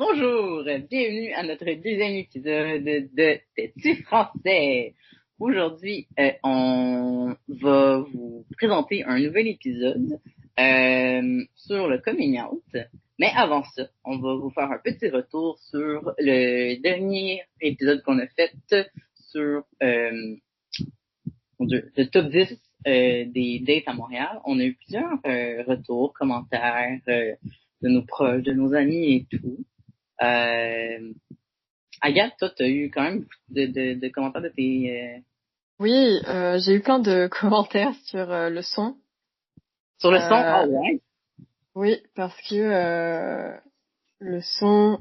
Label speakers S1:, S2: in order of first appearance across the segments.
S1: Bonjour, bienvenue à notre deuxième épisode de T'es-tu français? Aujourd'hui, on va vous présenter un nouvel épisode sur le coming out. Mais avant ça, on va vous faire un petit retour sur le dernier épisode qu'on a fait sur le top 10 des dates à Montréal. On a eu plusieurs retours, commentaires de nos proches, de nos amis et tout. Agathe, toi, t'as eu quand même beaucoup de commentaires de tes...
S2: Oui, j'ai eu plein de commentaires sur le son.
S1: Sur le son? Ah
S2: Euh,
S1: ouais?
S2: oui, parce que le son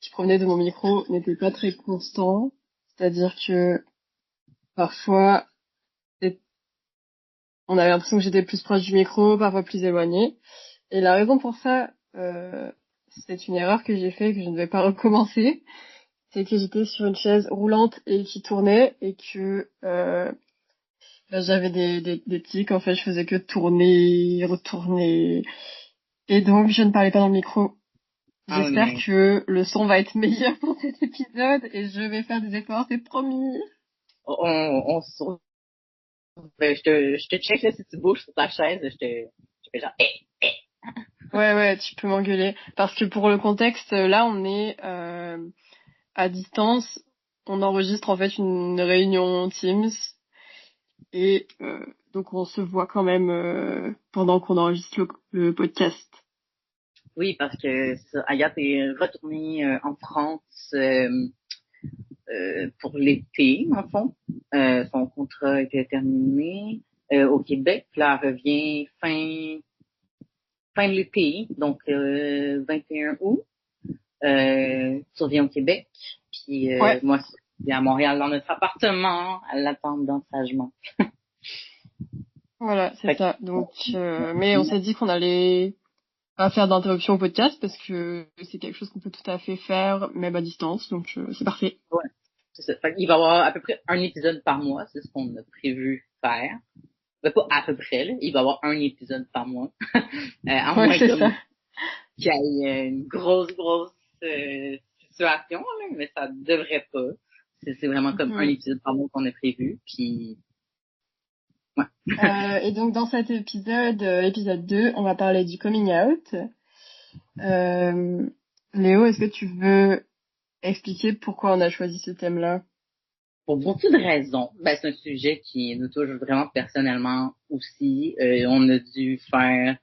S2: qui provenait de mon micro n'était pas très constant. C'est-à-dire que parfois, c'est- on avait l'impression que j'étais plus proche du micro, parfois plus éloignée. Et la raison pour ça, c'est une erreur que j'ai fait, que je ne vais pas recommencer. C'est que j'étais sur une chaise roulante et qui tournait et que j'avais des tics. En fait, je faisais que tourner, retourner. Et donc, je ne parlais pas dans le micro.
S1: Ah oui,
S2: J'espère
S1: mais
S2: que le son va être meilleur pour cet épisode et je vais faire des efforts, c'est promis.
S1: on ben, je te check là si tu bouges sur ta chaise, je fais genre,
S2: Ouais, ouais, tu peux m'engueuler. Parce que pour le contexte, là, on est à distance. On enregistre en fait une réunion Teams et donc on se voit quand même pendant qu'on enregistre le podcast.
S1: Oui, parce que ça, Agathe est retournée en France pour l'été, en fond. Son contrat était terminé au Québec. Puis là, elle revient fin de l'été, donc 21 août. Tu reviens au Québec. Puis
S2: Ouais,
S1: moi, je suis à Montréal dans notre appartement, à l'attendant sagement.
S2: voilà, c'est
S1: Fait que,
S2: ça. Donc, mais on s'est dit qu'on allait pas faire d'interruption au podcast parce que c'est quelque chose qu'on peut tout à fait faire même à distance, donc c'est parfait.
S1: ouais, c'est ça. Fait qu'il va y avoir à peu près un épisode par mois, c'est ce qu'on a prévu faire. Ben, pas à peu près, là. Il va y avoir un épisode par mois. À
S2: Ouais,
S1: moins
S2: c'est ça.
S1: comme qu'il y ait une grosse situation, là, mais ça devrait pas. C'est vraiment comme un
S2: Mhm.
S1: épisode par mois qu'on a prévu. Puis, ouais.
S2: Et donc dans cet épisode, épisode 2, on va parler du coming out. Euh, Léo, est-ce que tu veux expliquer pourquoi on a choisi ce thème-là?
S1: Pour beaucoup de raisons. Ben, c'est un sujet qui nous touche vraiment personnellement aussi. On a dû faire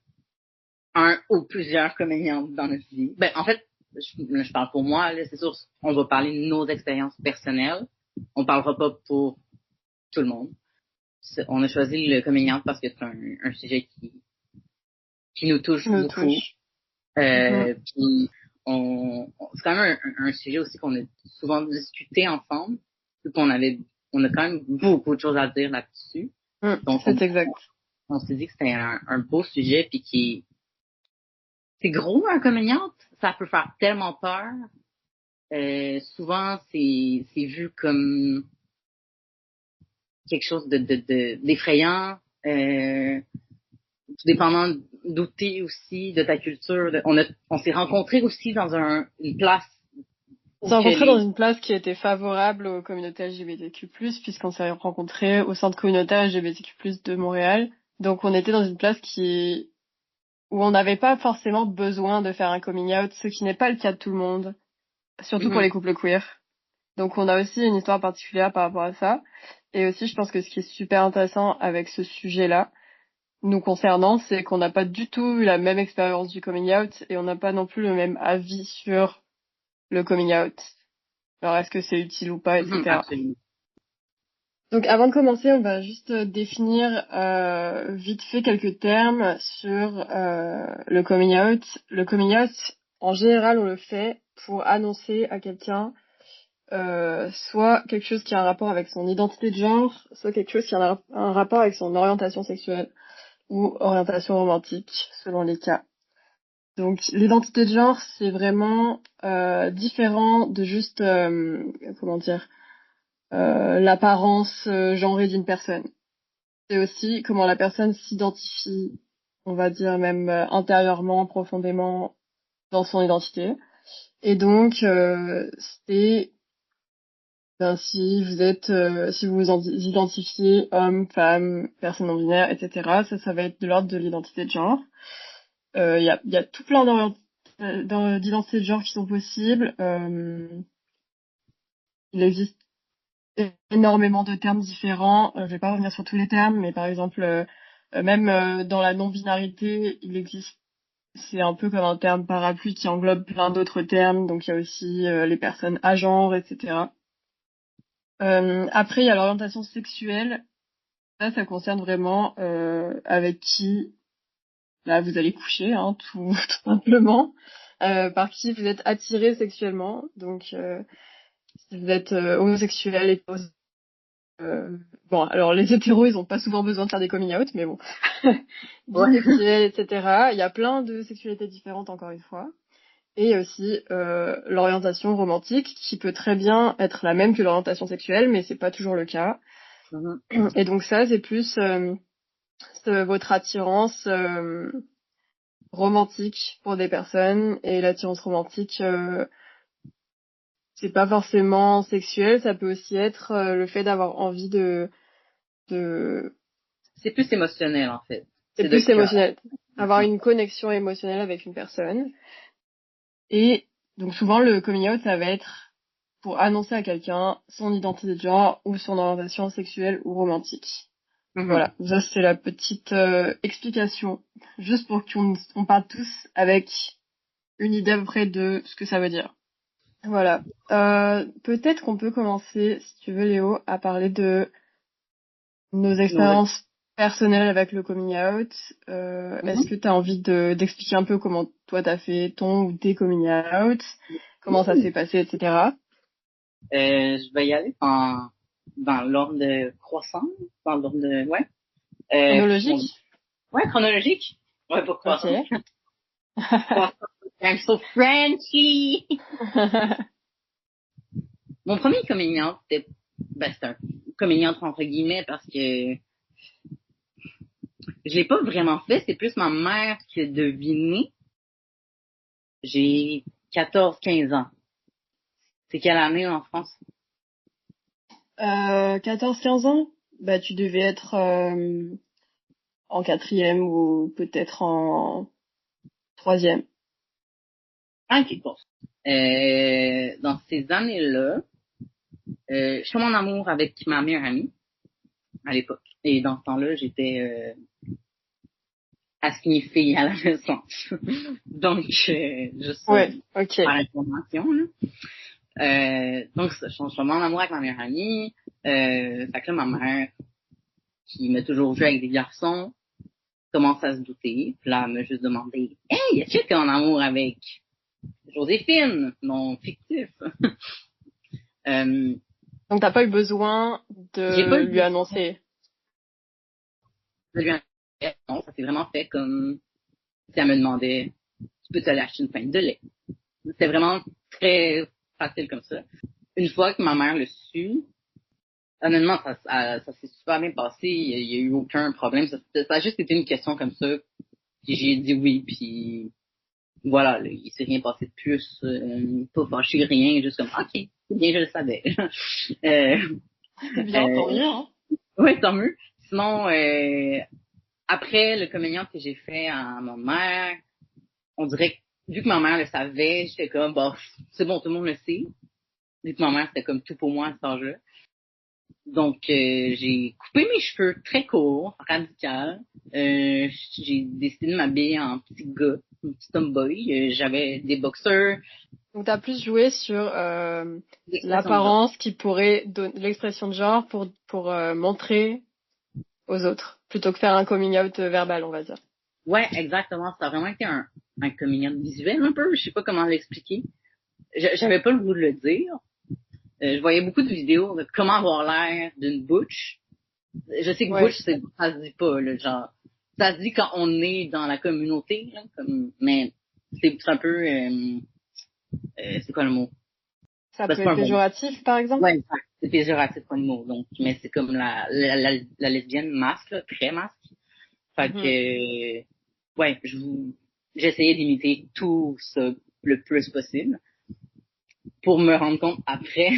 S1: un ou plusieurs communions dans notre vie. Ben, en fait, je parle pour moi, là, c'est sûr, on va parler de nos expériences personnelles. On parlera pas pour tout le monde. On a choisi le communion parce que c'est un sujet qui nous touche
S2: Qui nous
S1: beaucoup.
S2: touche. Mhm.
S1: Puis c'est quand même un sujet aussi qu'on a souvent discuté ensemble, puis on a quand même beaucoup de choses à dire là-dessus. Donc,
S2: C'est exact.
S1: on s'est dit que c'était un beau sujet, puis c'est gros, un coming out. Ça peut faire tellement peur. Souvent, c'est vu comme quelque chose d'effrayant, tout dépendant d'où t'es aussi, de ta culture. On s'est rencontrés aussi dans une place
S2: On
S1: où
S2: s'est
S1: que
S2: rencontrés dans
S1: les...
S2: une place qui était favorable aux communautés LGBTQ+, puisqu'on s'est rencontrés au centre communautaire LGBTQ+, de Montréal. Donc on était dans une place où on n'avait pas forcément besoin de faire un coming out, ce qui n'est pas le cas de tout le monde, surtout pour
S1: Mhm.
S2: les couples queer. Donc on a aussi une histoire particulière par rapport à ça. Et aussi, je pense que ce qui est super intéressant avec ce sujet-là, nous concernant, c'est qu'on n'a pas du tout eu la même expérience du coming out et on n'a pas non plus le même avis sur le coming out. Alors est-ce que c'est utile ou pas,
S1: Mhm,
S2: etc.
S1: absolument.
S2: Donc avant de commencer, on va juste définir vite fait quelques termes sur le coming out. Le coming out, en général, on le fait pour annoncer à quelqu'un soit quelque chose qui a un rapport avec son identité de genre, soit quelque chose qui a un rapport avec son orientation sexuelle ou orientation romantique, selon les cas. Donc l'identité de genre, c'est vraiment différent de juste, comment dire, l'apparence genrée d'une personne. C'est aussi comment la personne s'identifie, on va dire même intérieurement, profondément dans son identité. Et donc, c'est si si vous vous identifiez homme, femme, personne non binaire, etc., ça va être de l'ordre de l'identité de genre. Il y a tout plein d'identités de genre qui sont possibles. Il existe énormément de termes différents. Je vais pas revenir sur tous les termes, mais par exemple, même dans la non-binarité, il existe, c'est un peu comme un terme parapluie qui englobe plein d'autres termes. Donc il y a aussi les personnes agenres, etc. Après, il y a l'orientation sexuelle. Ça concerne vraiment avec qui là vous allez coucher, hein, tout, tout simplement. Par qui vous êtes attiré sexuellement. Donc, si vous êtes homosexuel et bon, alors les hétéros, ils ont pas souvent besoin de faire des coming out, mais bon, bisexuels, etc. Il y a plein de sexualités différentes, encore une fois. Et aussi l'orientation romantique, qui peut très bien être la même que l'orientation sexuelle, mais c'est pas toujours le cas. Et donc ça, c'est plus votre attirance romantique pour des personnes, et l'attirance romantique, c'est pas forcément sexuel, ça peut aussi être le fait d'avoir envie de
S1: C'est plus émotionnel, en fait.
S2: c'est plus émotionnel, avoir une connexion émotionnelle avec une personne. Et donc souvent le coming out, ça va être pour annoncer à quelqu'un son identité de genre ou son orientation sexuelle ou romantique. Voilà, ça c'est la petite explication, juste pour qu'on parle tous avec une idée à peu près de ce que ça veut dire. Voilà. Peut-être qu'on peut commencer, si tu veux Léo, à parler de nos expériences personnelles avec le coming out. Est-ce que tu as envie d'expliquer un peu comment toi t'as fait ton ou tes coming out, comment ça s'est passé, etc.
S1: Je vais y aller dans l'ordre croissant, dans l'ordre
S2: Chronologique?
S1: Chronologique. Ouais, pour croissant.
S2: Ok.
S1: I'm so Frenchy! Mon premier coming out, c'était un coming out entre guillemets parce que je l'ai pas vraiment fait, c'est plus ma mère qui a deviné. J'ai 14-15 ans. C'est quelle année en France?
S2: 14-15 ans? Bah, tu devais être en 4e ou peut-être en 3e.
S1: Ok, bon. Dans ces années-là, je suis en amour avec ma meilleure amie à l'époque. Et dans ce temps-là, j'étais assignée fille à la maison. Donc, juste par information. Donc, je suis en amour avec ma meilleure amie. Fait que là, ma mère, qui m'a toujours vu avec des garçons, commence à se douter. Puis là, elle m'a juste demandé, « Hey, est-ce que t'es en amour avec Joséphine, non fictif? »
S2: Donc t'as pas eu besoin de lui annoncer.
S1: Non, ça s'est vraiment fait comme si elle me demandait, tu peux te lâcher une pinte de lait. C'était vraiment très facile comme ça. Une fois que ma mère le su, honnêtement, ça s'est super bien passé. Il y a eu aucun problème. Ça a juste été une question comme ça. Puis j'ai dit oui, puis voilà, là, il s'est rien passé de plus. Pas fâché, rien. Juste comme, ok, c'est bien, je le savais.
S2: C'est bien, tant mieux, hein.
S1: Ouais, tant mieux. Sinon, après le communion que j'ai fait à ma mère, on dirait que vu que ma mère le savait, j'étais comme, bon, c'est bon, tout le monde le sait. Vu que ma mère, c'était comme tout pour moi à cet âge-là. Donc, j'ai coupé mes cheveux très courts, radical. J'ai décidé de m'habiller en petit gars, un petit tomboy. J'avais des boxers.
S2: Donc t'as plus joué sur l'apparence qui pourrait donner l'expression de genre pour montrer aux autres, plutôt que faire un coming out verbal, on va dire.
S1: Ouais, exactement. Ça a vraiment été un coming out visuel un peu. Je sais pas comment l'expliquer. J'avais pas le goût de le dire. Je voyais beaucoup de vidéos de comment avoir l'air d'une butch. Je sais que butch, ça se dit pas, là, genre. Ça se dit quand on est dans la communauté, là, mais c'est un peu, c'est quoi le mot?
S2: Ça peut être péjoratif, par exemple?
S1: Ouais, c'est péjoratif comme mot, donc, mais c'est comme la lesbienne masque, là, très masque. Fait que, ouais, j'essayais d'imiter tout ça le plus possible. pour me rendre compte après,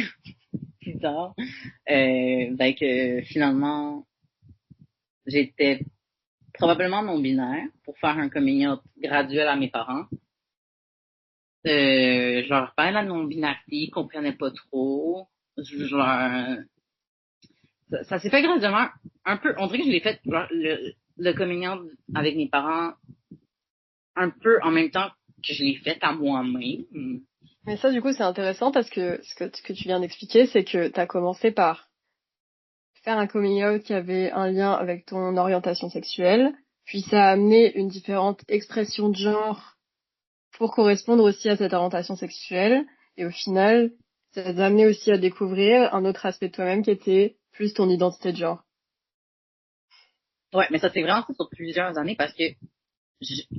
S1: plus tard, que finalement, j'étais probablement non-binaire pour faire un coming out graduel à mes parents. Je leur parlais de la non-binarité, ils comprenaient pas trop. Ça s'est fait graduellement un peu, on dirait que je l'ai fait le coming out avec mes parents un peu en même temps que je l'ai fait à moi-même.
S2: Mais ça, du coup, c'est intéressant parce que ce que tu viens d'expliquer, c'est que t'as commencé par faire un coming out qui avait un lien avec ton orientation sexuelle, puis ça a amené une différente expression de genre pour correspondre aussi à cette orientation sexuelle, et au final, ça t'a amené aussi à découvrir un autre aspect de toi-même qui était plus ton identité de genre.
S1: Ouais, mais ça s'est vraiment fait sur plusieurs années parce que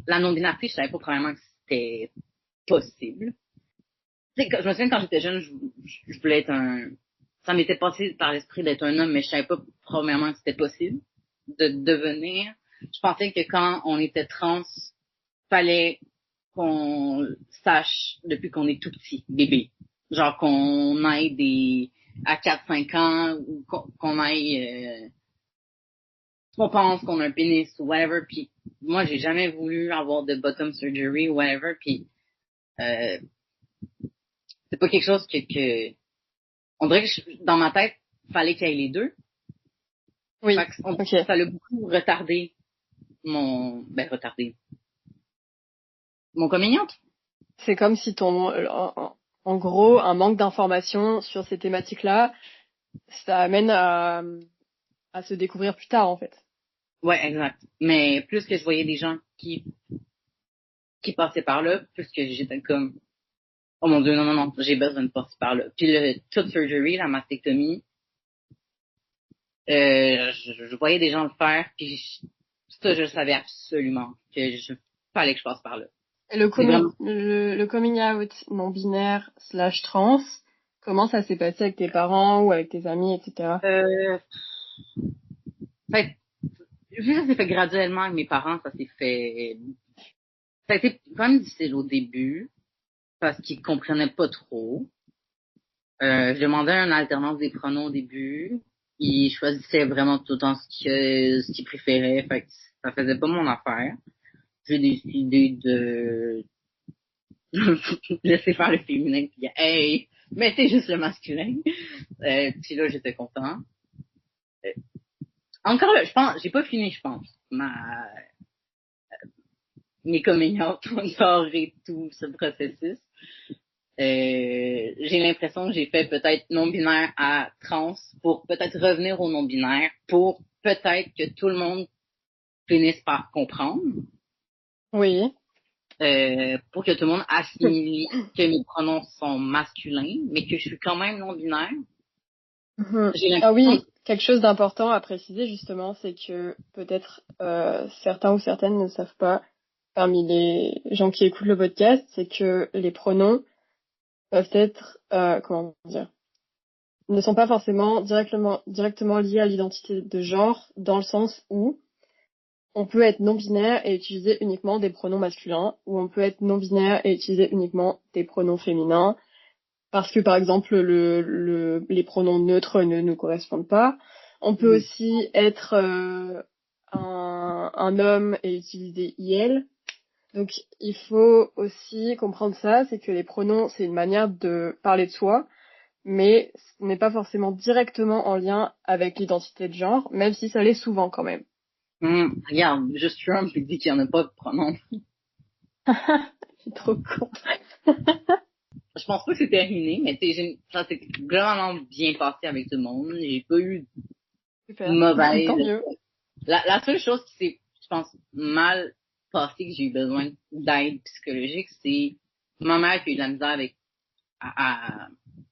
S1: la non-binarité, je savais pas probablement que c'était possible. Tu sais, je me souviens quand j'étais jeune, je voulais être ça m'était passé par l'esprit d'être un homme, mais je savais pas premièrement que c'était possible de devenir. Je pensais que quand on était trans, fallait qu'on sache depuis qu'on est tout petit, bébé. Genre qu'on aille à 4-5 ans, ou qu'on aille, qu'on pense qu'on a un pénis ou whatever, puis moi, j'ai jamais voulu avoir de bottom surgery ou whatever, puis c'est pas quelque chose que on dirait que dans ma tête, fallait qu'il y ait les deux.
S2: Oui,
S1: okay. Ça l'a beaucoup retardé retardé mon coming out.
S2: C'est comme si en gros, un manque d'informations sur ces thématiques-là, ça amène à se découvrir plus tard, en fait.
S1: Ouais, exact. Mais plus que je voyais des gens qui passaient par là, plus que j'étais comme, oh mon Dieu, non, j'ai besoin de passer par là. Puis le toute surgery, la mastectomie, je voyais des gens le faire, puis ça, je savais absolument que fallait que je passe par là.
S2: Et le coming out non binaire / trans, comment ça s'est passé avec tes parents ou avec tes amis, etc.
S1: Vu que ça s'est fait graduellement avec mes parents, ça a été quand même difficile au début, parce qu'ils comprenaient pas trop. Je demandais une alternance des pronoms au début. Ils choisissaient vraiment tout le temps ce qu'ils préféraient, fait que ça faisait pas mon affaire. J'ai décidé de laisser faire le féminin, puis hey, mettez juste le masculin. Puis là, j'étais content. Encore là, je pense, j'ai pas fini, je pense. Mes coming out encore et tout ce processus. J'ai l'impression que j'ai fait peut-être non-binaire à trans pour peut-être revenir au non-binaire, pour peut-être que tout le monde finisse par comprendre.
S2: Oui.
S1: Pour que tout le monde assimile que mes pronoms sont masculins, mais que je suis quand même non-binaire.
S2: Ah oui, quelque chose d'important à préciser justement, c'est que peut-être certains ou certaines ne savent pas, parmi les gens qui écoutent le podcast, c'est que les pronoms peuvent être, comment dire, ne sont pas forcément directement liés à l'identité de genre, dans le sens où on peut être non-binaire et utiliser uniquement des pronoms masculins, ou on peut être non-binaire et utiliser uniquement des pronoms féminins, parce que par exemple les pronoms neutres ne nous correspondent pas. On peut aussi être un homme et utiliser il. Donc il faut aussi comprendre ça, c'est que les pronoms, c'est une manière de parler de soi, mais ce n'est pas forcément directement en lien avec l'identité de genre, même si ça l'est souvent quand même.
S1: Regarde, juste Trump, il dit qu'il n'y en a pas de pronoms.
S2: C'est trop con.
S1: Je pense pas que c'est terminé, mais ça s'est vraiment bien passé avec tout le monde. J'ai pas eu mauvaise.
S2: Tant mieux.
S1: La seule chose qui s'est, je pense, mal passé, que j'ai eu besoin d'aide psychologique, c'est ma mère qui a eu de la misère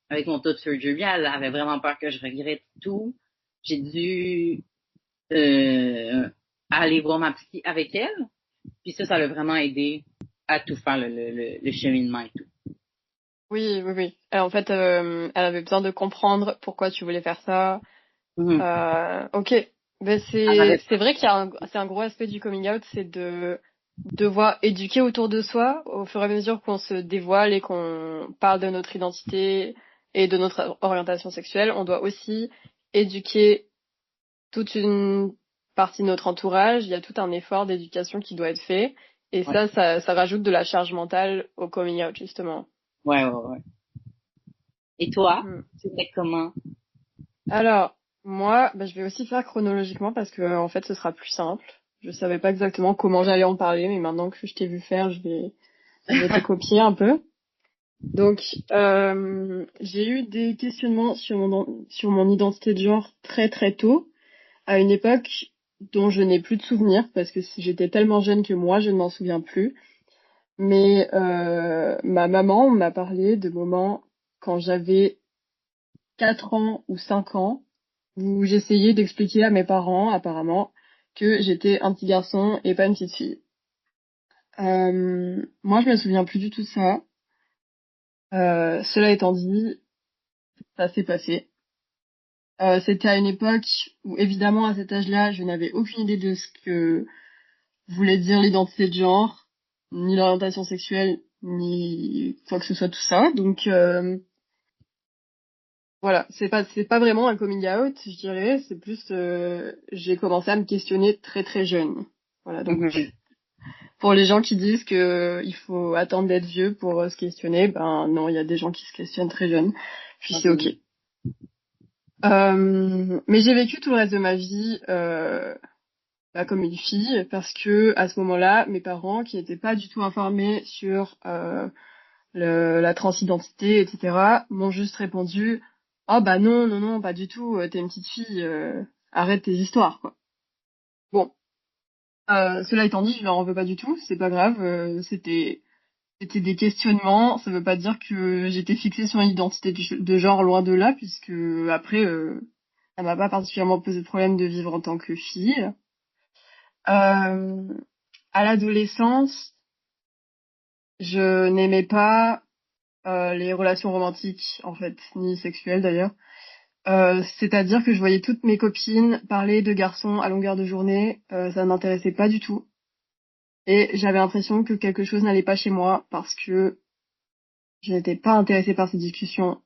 S1: avec mon taux de surgery. Elle avait vraiment peur que je regrette tout. J'ai dû aller voir ma psy avec elle. Puis ça l'a vraiment aidé à tout faire le cheminement et tout.
S2: Oui. Alors, en fait, elle avait besoin de comprendre pourquoi tu voulais faire ça. Ok. Ben c'est vrai c'est un gros aspect du coming out, c'est de devoir éduquer autour de soi au fur et à mesure qu'on se dévoile et qu'on parle de notre identité et de notre orientation sexuelle. On doit aussi éduquer toute une partie de notre entourage. Il y a tout un effort d'éducation qui doit être fait. Et
S1: Ouais.
S2: ça rajoute de la charge mentale au coming out, justement.
S1: Ouais, ouais, ouais. Et toi,
S2: Hmm.
S1: c'était comment?
S2: Alors, moi, je vais aussi faire chronologiquement parce que, en fait, ce sera plus simple. Je savais pas exactement comment j'allais en parler, mais maintenant que je t'ai vu faire, je vais te copier un peu. Donc, j'ai eu des questionnements sur mon identité de genre très très tôt, à une époque dont je n'ai plus de souvenirs parce que j'étais tellement jeune que moi, je ne m'en souviens plus. Mais ma maman m'a parlé de moments quand j'avais 4 ans ou 5 ans où j'essayais d'expliquer à mes parents, apparemment, que j'étais un petit garçon et pas une petite fille. Moi, je me souviens plus du tout de ça. Cela étant dit, ça s'est passé. C'était à une époque où, évidemment, à cet âge-là, je n'avais aucune idée de ce que voulait dire l'identité de genre, ni l'orientation sexuelle, ni quoi que ce soit tout ça. Donc, voilà, c'est pas vraiment un coming out, je dirais. C'est plus, j'ai commencé à me questionner très très jeune. Voilà, donc
S1: Mhm.
S2: pour les gens qui disent que il faut attendre d'être vieux pour se questionner, ben non, il y a des gens qui se questionnent très jeunes, puis c'est ok.
S1: Mhm.
S2: Mais j'ai vécu tout le reste de ma vie comme une fille parce que à ce moment-là, mes parents, qui n'étaient pas du tout informés sur la transidentité, etc., m'ont juste répondu: «Oh bah non, non, non, pas du tout, t'es une petite fille, arrête tes histoires, quoi.» Bon, cela étant dit, je leur en veux pas du tout, c'est pas grave, c'était des questionnements, ça veut pas dire que j'étais fixée sur une identité de genre, loin de là, puisque après, ça m'a pas particulièrement posé de problème de vivre en tant que fille. Euh, à l'adolescence, je n'aimais pas les relations romantiques, en fait, ni sexuelles d'ailleurs. C'est-à-dire que je voyais toutes mes copines parler de garçons à longueur de journée, ça m'intéressait pas du tout. Et j'avais l'impression que quelque chose n'allait pas chez moi parce que je n'étais pas intéressée par ces discussions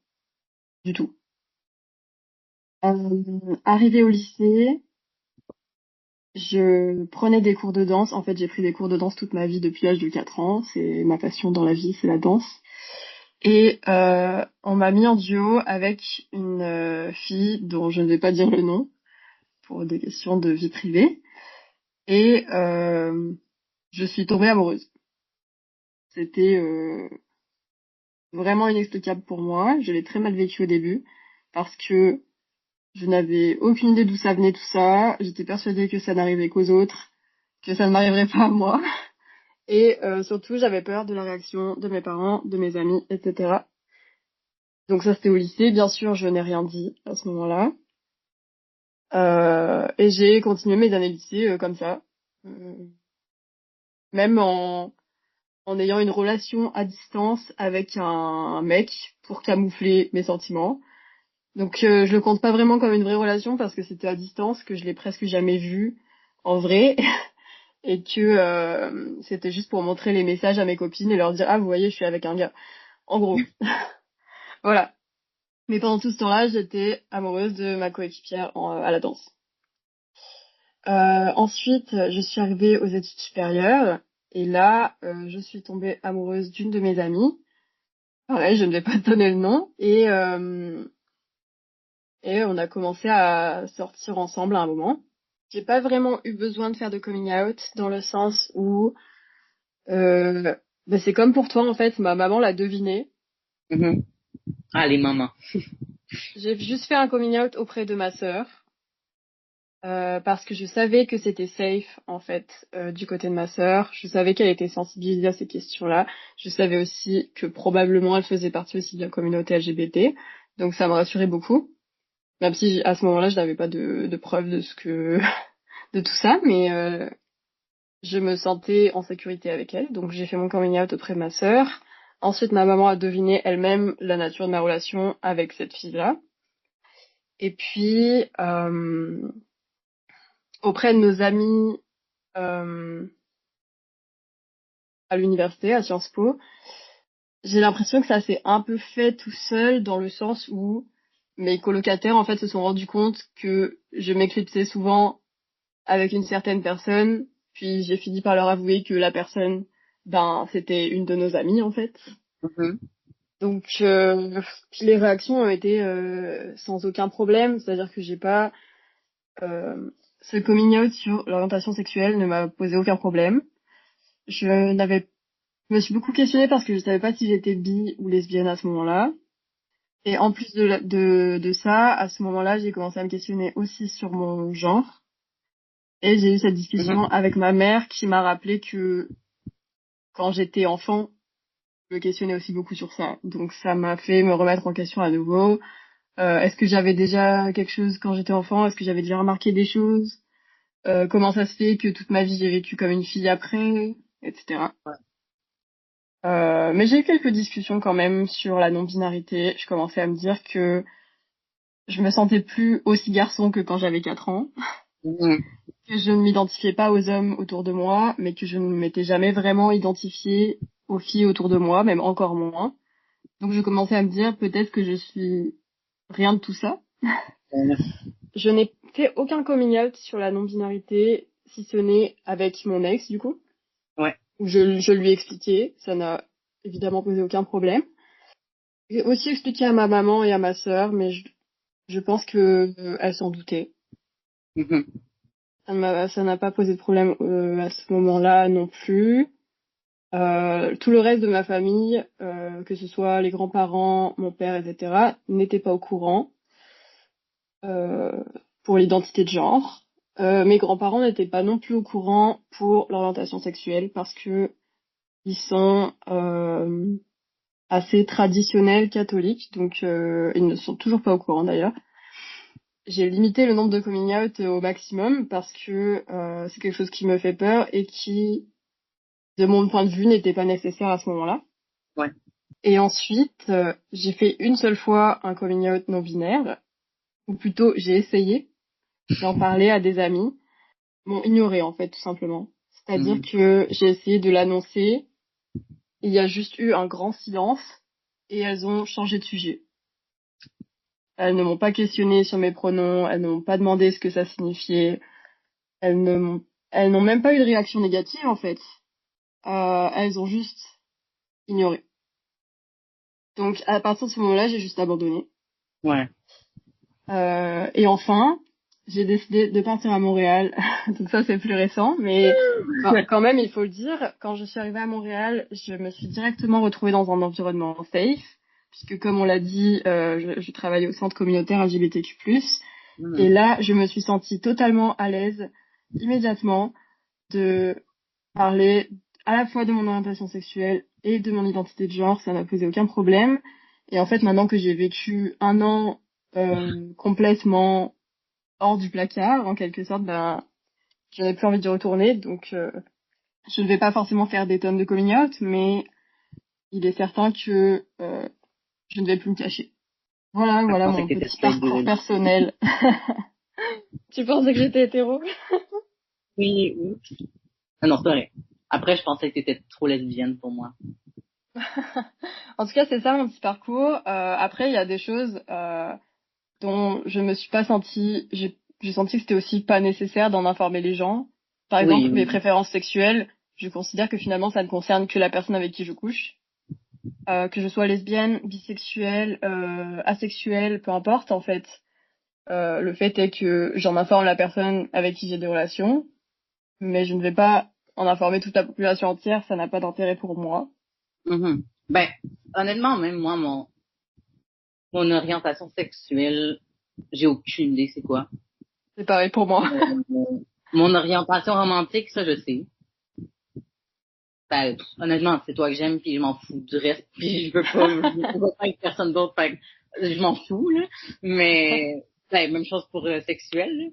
S2: du tout. Arrivée au lycée, je prenais des cours de danse. En fait, j'ai pris des cours de danse toute ma vie depuis l'âge de 4 ans. C'est ma passion dans la vie, c'est la danse. Et on m'a mis en duo avec une fille dont je ne vais pas dire le nom pour des questions de vie privée. Et je suis tombée amoureuse. C'était vraiment inexplicable pour moi. Je l'ai très mal vécu au début parce que je n'avais aucune idée d'où ça venait tout ça. J'étais persuadée que ça n'arrivait qu'aux autres, que ça ne m'arriverait pas à moi. Et surtout, j'avais peur de la réaction de mes parents, de mes amis, etc. Donc ça, c'était au lycée. Bien sûr, je n'ai rien dit à ce moment-là. Et j'ai continué mes années lycée comme ça. Euh, même en ayant une relation à distance avec un mec pour camoufler mes sentiments. Donc je le compte pas vraiment comme une vraie relation parce que c'était à distance, que je l'ai presque jamais vu en vrai et que c'était juste pour montrer les messages à mes copines et leur dire: «Ah, vous voyez, je suis avec un gars.» En gros. Voilà. Mais pendant tout ce temps-là, j'étais amoureuse de ma coéquipière à la danse. Ensuite, je suis arrivée aux études supérieures et là, je suis tombée amoureuse d'une de mes amies. Pareil, je ne vais pas te donner le nom. Et on a commencé à sortir ensemble à un moment. J'ai pas vraiment eu besoin de faire de coming out dans le sens où euh, c'est comme pour toi en fait, ma maman l'a deviné.
S1: Mhm. Ah, les mamans.
S2: J'ai juste fait un coming out auprès de ma sœur parce que je savais que c'était safe en fait du côté de ma sœur. Je savais qu'elle était sensibilisée à ces questions-là. Je savais aussi que probablement elle faisait partie aussi de la communauté LGBT. Donc ça me rassurait beaucoup. Même si à ce moment-là je n'avais pas de preuves de ce que de tout ça, mais je me sentais en sécurité avec elle, donc j'ai fait mon coming out auprès de ma sœur. Ensuite, ma maman a deviné elle-même la nature de ma relation avec cette fille-là. Et puis, auprès de nos amis, euh, à l'université, à Sciences Po, j'ai l'impression que ça s'est un peu fait tout seul dans le sens où mes colocataires, en fait, se sont rendus compte que je m'éclipsais souvent avec une certaine personne, puis j'ai fini par leur avouer que la personne, c'était une de nos amies, en fait.
S1: Mhm.
S2: Donc, puis les réactions ont été sans aucun problème, c'est-à-dire que j'ai pas... ce coming out sur l'orientation sexuelle ne m'a posé aucun problème. Je n'avais... Je me suis beaucoup questionnée parce que je savais pas si j'étais bi ou lesbienne à ce moment-là. Et en plus de ça, à ce moment-là, j'ai commencé à me questionner aussi sur mon genre. Et j'ai eu cette discussion
S1: Mhm.
S2: avec ma mère qui m'a rappelé que quand j'étais enfant, je me questionnais aussi beaucoup sur ça. Donc ça m'a fait me remettre en question à nouveau. Est-ce que j'avais déjà quelque chose quand j'étais enfant? Est-ce que j'avais déjà remarqué des choses? Comment ça se fait que toute ma vie j'ai vécu comme une fille après, etc.
S1: Ouais.
S2: Mais j'ai eu quelques discussions quand même sur la non-binarité. Je commençais à me dire que je me sentais plus aussi garçon que quand j'avais 4 ans,
S1: Mhm.
S2: que je ne m'identifiais pas aux hommes autour de moi, mais que je ne m'étais jamais vraiment identifiée aux filles autour de moi, même encore moins. Donc je commençais à me dire peut-être que je suis rien de tout ça. Je n'ai fait aucun coming out sur la non-binarité, si ce n'est avec mon ex, du coup,
S1: Ouais.
S2: où je lui ai expliqué, ça n'a évidemment posé aucun problème. J'ai aussi expliqué à ma maman et à ma sœur, mais je pense que elles s'en doutaient.
S1: Mhm.
S2: Ça n'a pas posé de problème à ce moment-là non plus. Tout le reste de ma famille, que ce soit les grands-parents, mon père, etc., n'étaient pas au courant euh, pour l'identité de genre. Mes grands-parents n'étaient pas non plus au courant pour l'orientation sexuelle parce que ils sont assez traditionnels catholiques, donc ils ne sont toujours pas au courant d'ailleurs. J'ai limité le nombre de coming out au maximum parce que c'est quelque chose qui me fait peur et qui, de mon point de vue, n'était pas nécessaire à ce moment-là.
S1: Ouais.
S2: Et ensuite, j'ai fait une seule fois un coming out non binaire, ou plutôt j'ai essayé d'en parler à des amis, m'ont ignoré en fait tout simplement. C'est-à-dire
S1: Mhm.
S2: que j'ai essayé de l'annoncer, il y a juste eu un grand silence et elles ont changé de sujet. Elles ne m'ont pas questionné sur mes pronoms, elles ne m'ont pas demandé ce que ça signifiait, elles ne m'ont, elles n'ont même pas eu de réaction négative en fait. Elles ont juste ignoré. Donc à partir de ce moment-là, j'ai juste abandonné.
S1: Ouais.
S2: Et enfin, j'ai décidé de partir à Montréal. Donc ça, c'est plus récent, mais quand même, il faut le dire, quand je suis arrivée à Montréal, je me suis directement retrouvée dans un environnement safe, puisque comme on l'a dit, je travaille au centre communautaire LGBTQ+. Et
S1: Mhm.
S2: là, je me suis sentie totalement à l'aise immédiatement de parler à la fois de mon orientation sexuelle et de mon identité de genre, ça n'a posé aucun problème. Et en fait, maintenant que j'ai vécu un an complètement hors du placard, en quelque sorte, je n'ai plus envie d'y retourner, donc je ne vais pas forcément faire des tonnes de coming out, mais il est certain que je ne vais plus me cacher.
S1: Je
S2: Voilà
S1: pensais
S2: mon
S1: que t'étais
S2: petit
S1: straight
S2: parcours
S1: dude.
S2: personnel. Tu pensais que j'étais hétéro?
S1: Oui, oui. Ah non, c'est vrai. Après, je pensais que t'étais trop lesbienne pour moi.
S2: En tout cas, c'est ça mon petit parcours. Après, il y a des choses dont je me suis pas sentie, j'ai senti que c'était aussi pas nécessaire d'en informer les gens. Par
S1: Oui,
S2: exemple, mes
S1: oui.
S2: préférences sexuelles, je considère que finalement ça ne concerne que la personne avec qui je couche. Que je sois lesbienne, bisexuelle, asexuelle, peu importe en fait. Le fait est que j'en informe la personne avec qui j'ai des relations, mais je ne vais pas en informer toute la population entière, ça n'a pas d'intérêt pour moi.
S1: Mhm. Ben, honnêtement, même moi, mon orientation sexuelle, j'ai aucune idée c'est quoi.
S2: C'est pareil pour moi.
S1: Mon orientation romantique, ça, je sais. Ben, honnêtement, c'est toi que j'aime, puis je m'en fous du reste, puis je veux pas avec personne d'autre, fait que je m'en fous, là. Mais, ben, même chose pour sexuel, là.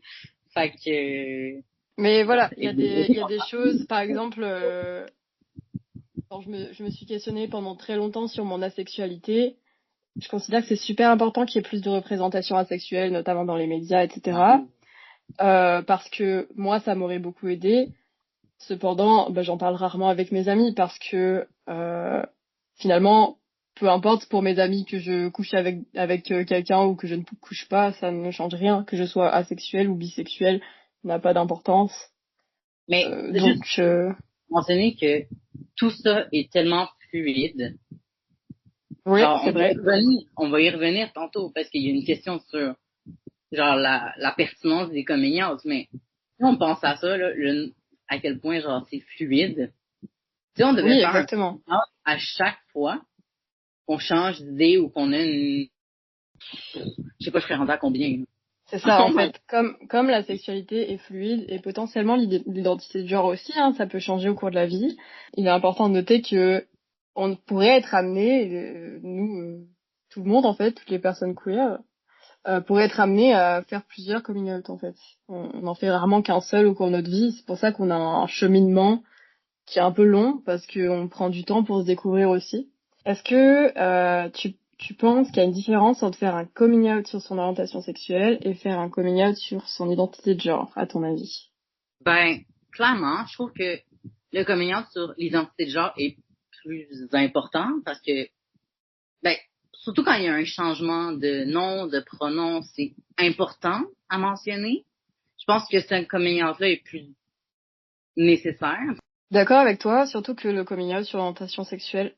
S1: Fait que,
S2: Mais voilà, il y a des
S1: et-
S2: choses, par exemple, quand je me suis questionnée pendant très longtemps sur mon asexualité, je considère que c'est super important qu'il y ait plus de représentation asexuelle, notamment dans les médias, etc. Parce que moi, ça m'aurait beaucoup aidé. Cependant, j'en parle rarement avec mes amis parce que finalement, peu importe pour mes amis que je couche avec quelqu'un ou que je ne couche pas, ça ne change rien. Que je sois asexuel ou bisexuel n'a pas d'importance.
S1: Mais c'est juste
S2: Donc,
S1: mentionner que tout ça est tellement fluide.
S2: oui,
S1: Genre,
S2: c'est vrai.
S1: on va y revenir tantôt parce qu'il y a une question sur genre la pertinence des coming out, mais si on pense à ça, là, à quel point genre c'est fluide. Si on devait
S2: Oui,
S1: faire un
S2: exactement.
S1: coming out à chaque fois qu'on change d'idée ou qu'on a une je sais pas, je serais rendu à combien.
S2: C'est ça, en
S1: Oh my
S2: fait. Comme la sexualité est fluide et potentiellement l'identité de genre aussi, hein, ça peut changer au cours de la vie. Il est important de noter que on pourrait être amené, tout le monde en fait, toutes les personnes queer, pourraient être amené à faire plusieurs coming out en fait. On en fait rarement qu'un seul au cours de notre vie. C'est pour ça qu'on a un cheminement qui est un peu long parce qu'on prend du temps pour se découvrir aussi. Est-ce que tu penses qu'il y a une différence entre faire un coming out sur son orientation sexuelle et faire un coming out sur son identité de genre, à ton avis?
S1: Ben, clairement, je trouve que le coming out sur l'identité de genre est plus important parce que, ben, surtout quand il y a un changement de nom, de pronom, c'est important à mentionner. Je pense que ce coming out-là est plus nécessaire.
S2: D'accord avec toi, surtout que le coming out sur l'orientation sexuelle,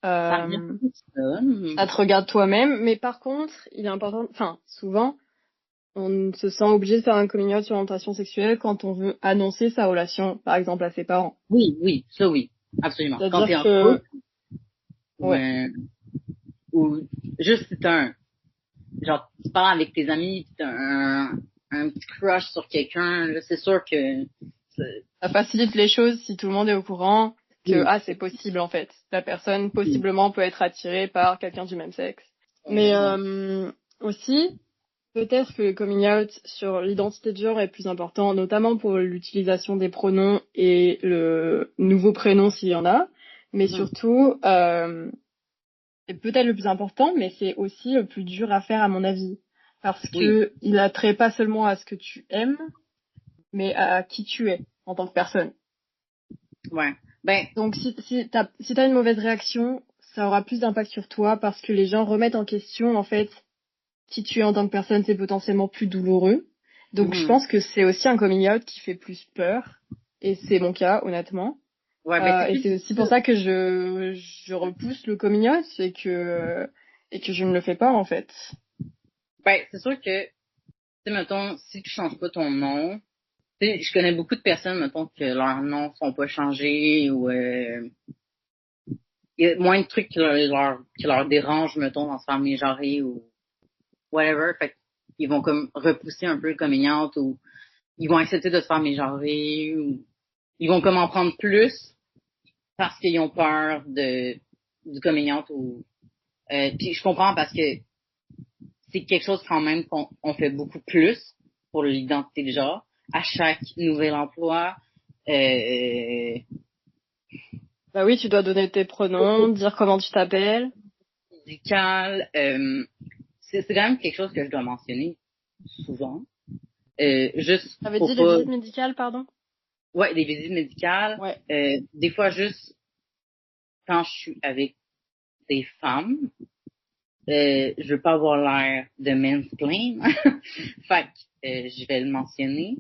S1: Ça revient
S2: euh,
S1: tout ça.
S2: ça te regarde toi-même, mais par contre, il est important, enfin, souvent, on se sent obligé de faire un coming out sur l'orientation sexuelle quand on veut annoncer sa relation, par exemple, à ses parents.
S1: Oui, oui, ça oui, absolument. Quand
S2: C'est-à-dire
S1: t'es en
S2: que,
S1: couple ou,
S2: ouais,
S1: ou juste c'est genre, tu parles avec tes amis, pis t'as un petit crush sur quelqu'un, là, c'est sûr que,
S2: ça facilite les choses si tout le monde est au courant que,
S1: oui,
S2: c'est possible en fait. La personne
S1: oui,
S2: possiblement peut être attirée par quelqu'un du même sexe. Mais
S1: ouais,
S2: aussi, peut-être que le coming out sur l'identité de genre est plus important, notamment pour l'utilisation des pronoms et le nouveau prénom s'il y en a. Mais
S1: mhm.
S2: surtout, c'est peut-être le plus important, mais c'est aussi le plus dur à faire à mon avis. Parce
S1: Oui,
S2: que il a trait pas seulement à ce que tu aimes, mais à qui tu es en tant que personne.
S1: ouais. Ben,
S2: Donc si t'as une mauvaise réaction, ça aura plus d'impact sur toi parce que les gens remettent en question en fait qui tu es en tant que personne, c'est potentiellement plus douloureux. Donc je
S1: mhm.
S2: pense que c'est aussi un coming out qui fait plus peur et c'est mon cas honnêtement.
S1: Ouais, ben c'est
S2: Et
S1: plus
S2: c'est aussi pour
S1: difficile.
S2: ça que je repousse le coming out et que je ne le fais pas en fait.
S1: Ben, c'est sûr que, tu sais, mettons, si tu changes pas ton nom, tu sais, je connais beaucoup de personnes, mettons, que leurs noms sont pas changés ou, il y a moins de trucs qui leur dérangent, mettons, dans se faire mégenrer ou whatever. Fait qu'ils vont comme repousser un peu le coming out ou ils vont accepter de se faire mégenrer ou ils vont comme en prendre plus parce qu'ils ont peur du coming out ou puis je comprends parce que c'est quelque chose quand même qu'on on fait beaucoup plus pour l'identité de genre à chaque nouvel emploi euh,
S2: Bah oui, tu dois donner tes pronoms, dire comment tu t'appelles.
S1: médical c'est quand même quelque chose que je dois mentionner souvent juste
S2: T'avais dit
S1: pour
S2: les
S1: pas
S2: visites médicales, pardon?
S1: ouais des visites médicales
S2: Ouais.
S1: des fois juste quand je suis avec des femmes je veux pas avoir l'air de mansplain. Fait que je vais le mentionner.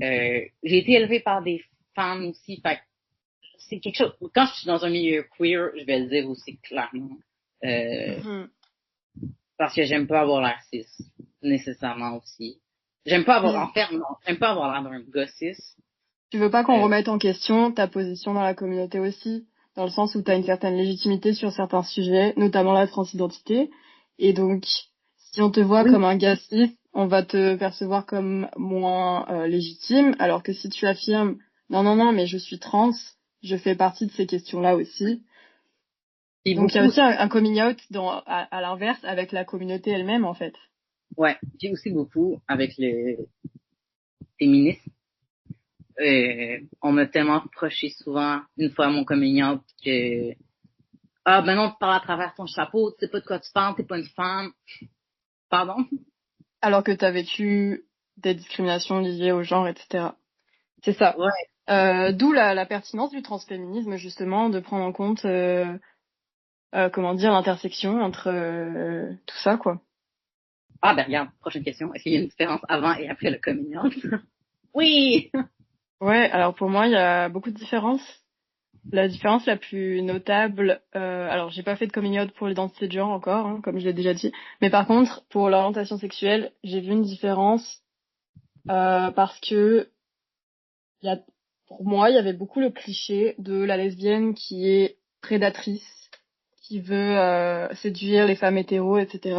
S1: J'ai été élevée par des femmes aussi. Fait que c'est quelque chose. Quand je suis dans un milieu queer, je vais le dire aussi clairement. Euh,
S2: Mhm.
S1: parce que j'aime pas avoir l'air cis, nécessairement aussi. J'aime pas avoir, en
S2: Puis,
S1: fait, non, j'aime pas avoir l'air d'un gars cis.
S2: tu veux pas qu'on
S1: Euh,
S2: remette en question ta position dans la communauté aussi, dans le sens où tu as une certaine légitimité sur certains sujets, notamment la transidentité. Et donc, si on te voit
S1: oui,
S2: comme un gars cis, on va te percevoir comme moins légitime, alors que si tu affirmes non, non, non, mais je suis trans, je fais partie de ces questions-là aussi.
S1: puis
S2: Donc il y a
S1: beaucoup,
S2: aussi un coming out à l'inverse avec la communauté elle-même en fait.
S1: ouais, puis aussi beaucoup avec le féminisme. On m'a tellement reproché souvent, une fois à mon coming out, que ah ben non, tu parles à travers ton chapeau, tu sais pas de quoi tu parles, t'es pas une femme. Pardon?
S2: Alors que tu as vécu des discriminations liées au genre, etc. C'est ça.
S1: Ouais.
S2: D'où la pertinence du transféminisme, justement, de prendre en compte, comment dire, l'intersection entre tout ça, quoi.
S1: Ah, ben regarde, prochaine question. Est-ce qu'il y a une différence avant et après le coming out? Oui!
S2: Ouais, alors pour moi, il y a beaucoup de différences. La différence la plus notable, alors j'ai pas fait de coming out pour l'identité de genre encore, hein, comme je l'ai déjà dit, mais par contre, pour l'orientation sexuelle, j'ai vu une différence parce que il y a, pour moi, il y avait beaucoup le cliché de la lesbienne qui est prédatrice, qui veut séduire les femmes hétéros, etc.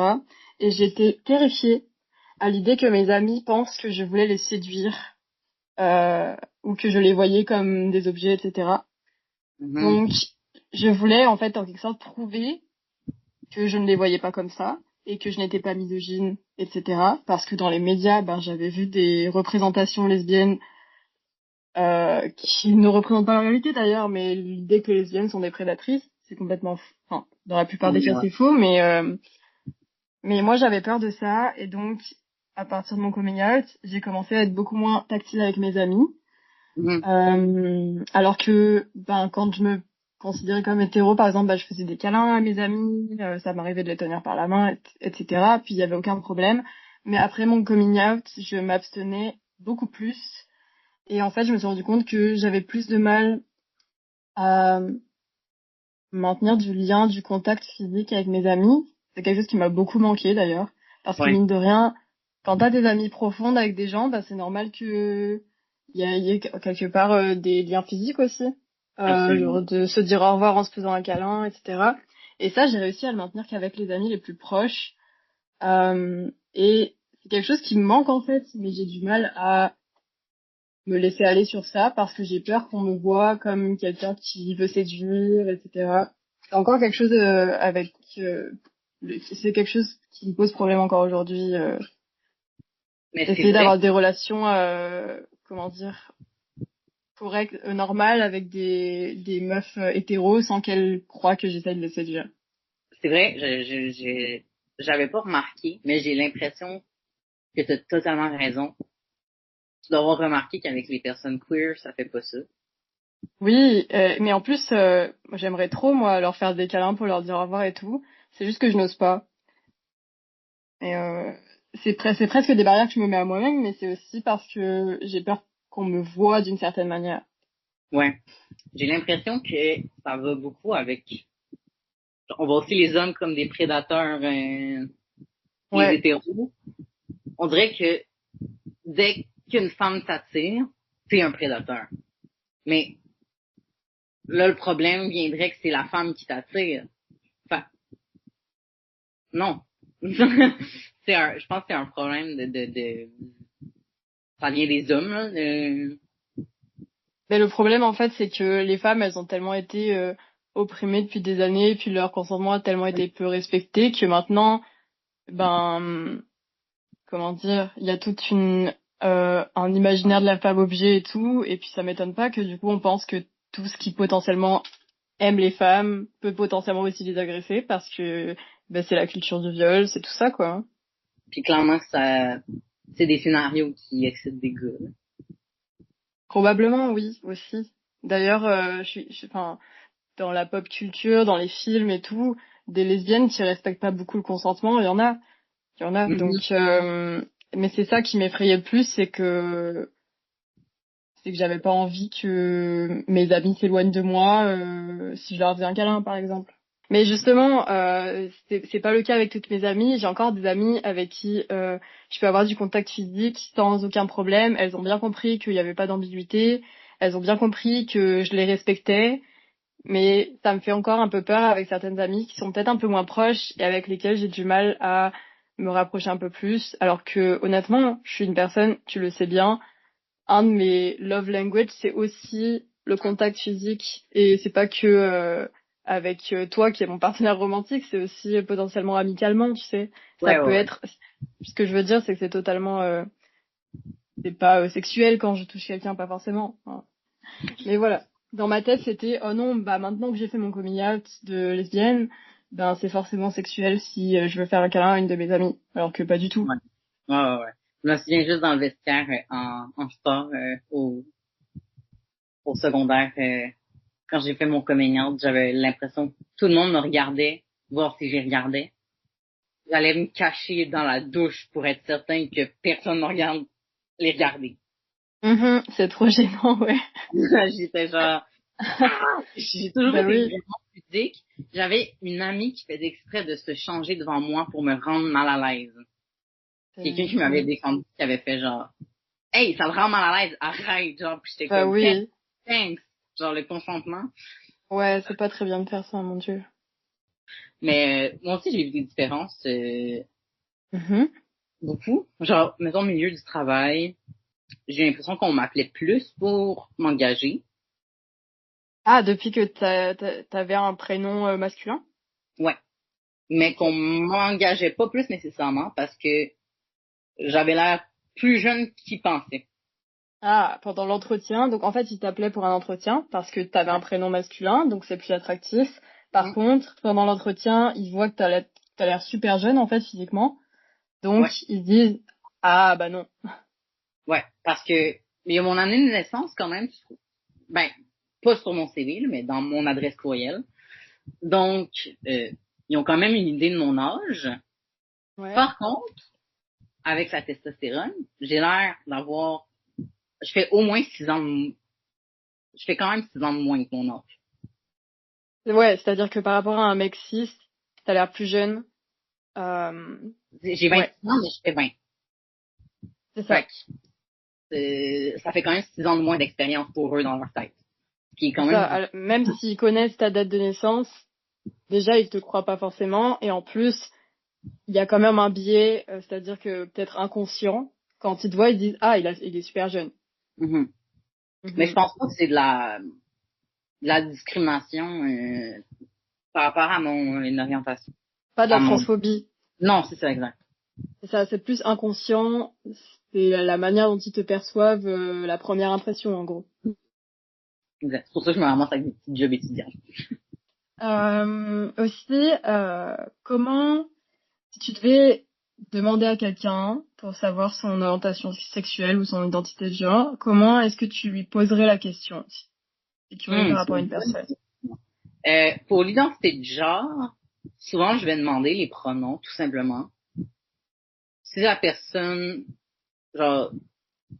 S2: Et j'étais terrifiée à l'idée que mes amis pensent que je voulais les séduire ou que je les voyais comme des objets, etc.
S1: Mhm.
S2: Donc, je voulais en fait en quelque sorte prouver que je ne les voyais pas comme ça et que je n'étais pas misogyne, etc. Parce que dans les médias, ben, j'avais vu des représentations lesbiennes qui ne représentent pas la réalité d'ailleurs, mais l'idée que les lesbiennes sont des prédatrices, c'est complètement faux. Enfin, dans la plupart des cas,
S1: Ouais.
S2: c'est faux, mais moi j'avais peur de ça et donc à partir de mon coming out, j'ai commencé à être beaucoup moins tactile avec mes amis.
S1: Mhm.
S2: Alors que, ben, quand je me considérais comme hétéro, par exemple, bah, je faisais des câlins à mes amis, ça m'arrivait de les tenir par la main, etc. Puis il y avait aucun problème. Mais après mon coming out, je m'abstenais beaucoup plus. Et en fait, je me suis rendu compte que j'avais plus de mal à maintenir du lien, du contact physique avec mes amis. C'est quelque chose qui m'a beaucoup manqué d'ailleurs. Parce que
S1: Ouais,
S2: mine de rien, quand t'as des amis profondes avec des gens, bah, c'est normal que il y ait quelque part des liens physiques aussi.
S1: absolument.
S2: Genre de se dire au revoir en se faisant un câlin, etc. Et ça, j'ai réussi à le maintenir qu'avec les amis les plus proches. Et c'est quelque chose qui me manque en fait, mais j'ai du mal à me laisser aller sur ça parce que j'ai peur qu'on me voit comme quelqu'un qui veut séduire, etc. C'est encore quelque chose avec... c'est quelque chose qui me pose problème encore aujourd'hui.
S1: Mais c'est
S2: Essayer
S1: vrai,
S2: d'avoir des relations, comment dire, correctes, normales avec des meufs hétéros sans qu'elles croient que j'essaie de les séduire.
S1: c'est vrai, j'avais pas remarqué, mais j'ai l'impression que tu as totalement raison. Tu dois avoir remarqué qu'avec les personnes queer, ça fait pas ça.
S2: Oui, mais en plus, j'aimerais trop, moi, leur faire des câlins pour leur dire au revoir et tout. C'est juste que je n'ose pas. Et c'est presque des barrières que je me mets à moi-même, mais c'est aussi parce que j'ai peur qu'on me voie d'une certaine manière.
S1: Ouais. J'ai l'impression que ça va beaucoup avec, on voit aussi les hommes comme des prédateurs, les
S2: Ouais,
S1: hétéros. On dirait que dès qu'une femme t'attire, t'es un prédateur. Mais là, le problème viendrait que c'est la femme qui t'attire. Enfin, non. Je pense que c'est un problème ça vient des hommes, là.
S2: mais le problème en fait, c'est que les femmes, elles ont tellement été opprimées depuis des années, puis leur consentement a tellement été peu respecté que maintenant, ben, comment dire, il y a toute une un imaginaire de la femme objet et tout, et puis ça m'étonne pas que du coup on pense que tout ce qui potentiellement aime les femmes peut potentiellement aussi les agresser parce que ben, c'est la culture du viol, c'est tout ça quoi.
S1: Puis clairement, c'est des scénarios qui excitent des gars, là.
S2: Probablement oui aussi. D'ailleurs, enfin, dans la pop culture, dans les films et tout, des lesbiennes qui respectent pas beaucoup le consentement, il y en a. Donc,
S1: Mhm.
S2: mais c'est ça qui m'effrayait le plus, c'est que j'avais pas envie que mes amis s'éloignent de moi si je leur faisais un câlin, par exemple. Mais justement, c'est pas le cas avec toutes mes amies. J'ai encore des amies avec qui je peux avoir du contact physique sans aucun problème. Elles ont bien compris qu'il y avait pas d'ambiguïté. Elles ont bien compris que je les respectais. Mais ça me fait encore un peu peur avec certaines amies qui sont peut-être un peu moins proches et avec lesquelles j'ai du mal à me rapprocher un peu plus. Alors que honnêtement, je suis une personne, tu le sais bien, un de mes love language, c'est aussi le contact physique. Et c'est pas que avec toi qui est mon partenaire romantique, c'est aussi potentiellement amicalement, tu sais. Ça
S1: Ouais, ouais,
S2: peut
S1: ouais.
S2: être... Ce que je veux dire, c'est que c'est totalement... c'est pas sexuel quand je touche quelqu'un, pas forcément, hein. Mais voilà. Dans ma tête, c'était, oh non, bah maintenant que j'ai fait mon coming out de lesbienne, ben c'est forcément sexuel si je veux faire un câlin à une de mes amies. Alors que pas du tout.
S1: Ouais. Ouais, ouais, ouais. Je me souviens juste dans le vestiaire en sport au secondaire, quand j'ai fait mon coming out, j'avais l'impression que tout le monde me regardait, voir si j'y regardais. J'allais me cacher dans la douche pour être certain que personne ne regarde les regarder.
S2: C'est trop gênant, ouais.
S1: J'étais genre, j'ai toujours
S2: Bah
S1: été
S2: oui.
S1: vraiment pudique. J'avais une amie qui faisait exprès de se changer devant moi pour me rendre mal à l'aise. Quelqu'un qui m'avait défendu, qui avait fait genre, hey, ça me rend mal à l'aise, arrête, genre, puis j'étais
S2: Bah
S1: comme,
S2: oui.
S1: thanks, genre le consentement.
S2: Ouais, c'est pas très bien de faire ça, mon Dieu.
S1: Mais moi aussi, j'ai vu des différences,
S2: Mhm.
S1: beaucoup. Genre, mettons, au milieu du travail, j'ai l'impression qu'on m'appelait plus pour m'engager.
S2: Ah, depuis que t'avais un prénom masculin?
S1: Ouais. Mais qu'on
S2: Ok.
S1: m'engageait pas plus nécessairement parce que j'avais l'air plus jeune qu'il pensait.
S2: Ah, pendant l'entretien. Donc, en fait, il t'appelait pour un entretien parce que t'avais un prénom masculin, donc c'est plus attractif. Par
S1: Mm.
S2: contre, pendant l'entretien, ils voient que t'as l'air super jeune, en fait, physiquement. Donc,
S1: Ouais.
S2: ils se disent, ah, bah non.
S1: Ouais. Parce que, il y a mon année de naissance quand même, ben, pas sur mon CV, là, mais dans mon adresse courriel. Donc, ils ont quand même une idée de mon âge.
S2: Ouais.
S1: Par contre, avec la testostérone, j'ai l'air d'avoir, je fais au moins 6 ans je fais quand même 6 ans de moins que mon âge.
S2: Ouais, c'est-à-dire que par rapport à un mec cis, t'as l'air plus jeune. Euh,
S1: J'ai
S2: ouais,
S1: 26 ans, mais je fais 20.
S2: c'est
S1: Fait
S2: ça.
S1: que, ça fait quand même 6 ans de moins d'expérience pour eux dans leur tête. Ce qui est
S2: C'est
S1: quand
S2: ça.
S1: même,
S2: Même s'ils connaissent ta date de naissance, déjà, ils te croient pas forcément. Et en plus, il y a quand même un biais, c'est-à-dire que peut-être inconscient, quand ils te voient, ils disent, ah, il est super jeune.
S1: Mhm. Mais je
S2: Mhm.
S1: pense pas que c'est de la discrimination, par rapport à mon une orientation.
S2: Pas de
S1: À
S2: la
S1: mon,
S2: transphobie.
S1: non, c'est ça, exact.
S2: C'est ça, c'est plus inconscient. C'est la manière dont ils te perçoivent, la première impression, en gros.
S1: Exact. C'est pour ça que je me ramasse avec des petits jobs étudiants.
S2: Aussi, comment, si tu devais demander à quelqu'un pour savoir son orientation sexuelle ou son identité de genre, comment est-ce que tu lui poserais la question, si tu par
S1: C'est
S2: rapport à
S1: une
S2: une
S1: bonne
S2: personne?
S1: question. Pour l'identité de genre, souvent, je vais demander les pronoms, tout simplement. Si la personne, genre,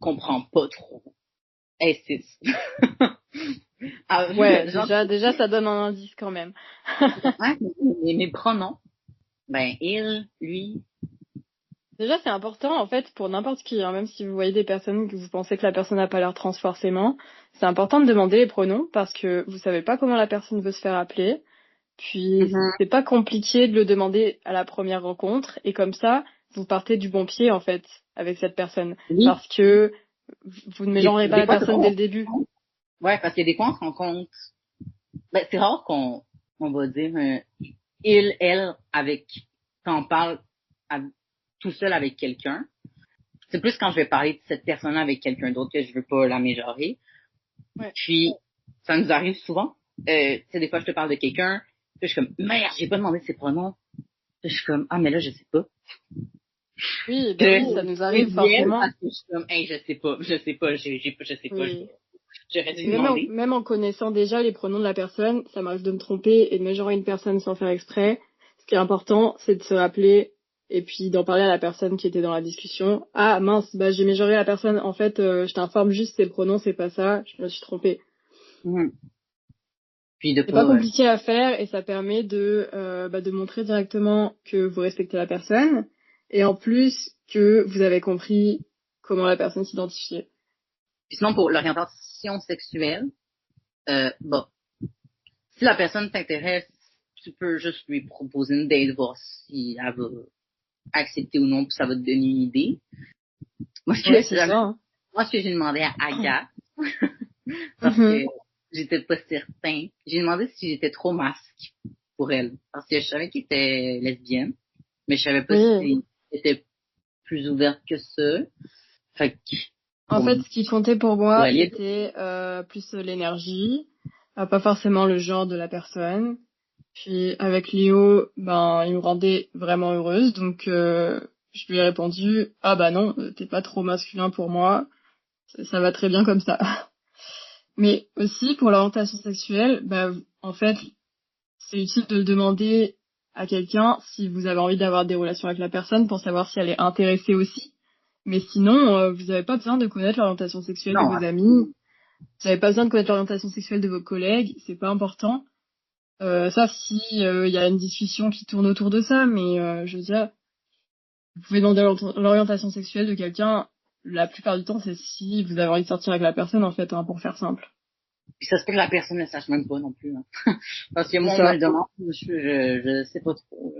S1: comprend pas trop, hey, c'est, ah,
S2: Ouais,
S1: genre,
S2: déjà, ça donne un indice quand même.
S1: hein, mes pronoms, ben, il, lui,
S2: Déjà, c'est important, en fait, pour n'importe qui, hein, même si vous voyez des personnes que vous pensez que la personne n'a pas l'air trans forcément, c'est important de demander les pronoms parce que vous savez pas comment la personne veut se faire appeler. Puis,
S1: mhm,
S2: c'est pas compliqué de le demander à la première rencontre et comme ça, vous partez du bon pied, en fait, avec cette personne.
S1: oui,
S2: Parce que vous ne mélangerez pas
S1: des
S2: la
S1: fois,
S2: personne dès le début.
S1: ouais, parce que des fois, on se rend compte, ben, c'est rare on va dire, il, elle, avec, quand on parle à- tout seul avec quelqu'un. C'est plus quand je vais parler de cette personne avec quelqu'un d'autre que je veux pas la mégenrer.
S2: Ouais.
S1: Puis, ça nous arrive souvent. Tu sais, des fois, je te parle de quelqu'un, puis je suis comme, merde, j'ai pas demandé ses pronoms. Puis je suis comme, ah, mais là, je sais pas.
S2: Oui, bah
S1: Puis,
S2: oui, ça nous
S1: je
S2: arrive
S1: dis elle
S2: forcément.
S1: parce que je suis comme, hey, je sais pas, je sais pas,
S2: Oui.
S1: j'aurais dû
S2: Même
S1: demander.
S2: même en connaissant déjà les pronoms de la personne, ça m'arrive de me tromper et de mégenrer une personne sans faire exprès. Ce qui est important, c'est de se rappeler et puis d'en parler à la personne qui était dans la discussion. Ah mince, bah j'ai mégenré la personne. En fait, je t'informe juste, c'est le pronom, c'est pas ça. Je me suis trompée.
S1: Mhm. Puis de
S2: C'est pas
S1: pas,
S2: compliqué à faire et ça permet de montrer directement que vous respectez la personne et en plus que vous avez compris comment la personne s'identifiait.
S1: puis sinon, pour l'orientation sexuelle, bon, si la personne t'intéresse, tu peux juste lui proposer une date, voir si elle va accepter ou non, puis ça va te donner une idée. Moi,
S2: Ouais, c'est ça. Hein.
S1: moi, ce que j'ai demandé à Agathe, parce que
S2: Mhm.
S1: j'étais pas certain, j'ai demandé si j'étais trop masque pour elle. Parce que je savais qu'elle était lesbienne, mais je savais pas
S2: Oui.
S1: si elle était plus ouverte que ça. Fait que,
S2: En fait, ce qui comptait pour
S1: pour
S2: moi,
S1: elle,
S2: c'était plus l'énergie, pas forcément le genre de la personne. Puis avec Léo, ben, il me rendait vraiment heureuse, donc je lui ai répondu, ah bah non, t'es pas trop masculin pour moi, ça va très bien comme ça. Mais aussi, pour l'orientation sexuelle, bah, en fait, c'est utile de le demander à quelqu'un si vous avez envie d'avoir des relations avec la personne pour savoir si elle est intéressée aussi. Mais sinon, vous n'avez pas besoin de connaître l'orientation sexuelle de
S1: Non,
S2: vos amis. Vous n'avez pas besoin de connaître l'orientation sexuelle de vos collègues. C'est pas important. Ça, si il y a une discussion qui tourne autour de ça, mais je veux dire, vous pouvez demander l'orientation sexuelle de quelqu'un. La plupart du temps, c'est si vous avez envie de sortir avec la personne, en fait, hein, pour faire simple.
S1: puis ça se peut que la personne ne sache même pas non plus. Hein. Parce que
S2: C'est
S1: moi, on me
S2: ça.
S1: le demande, je sais pas trop.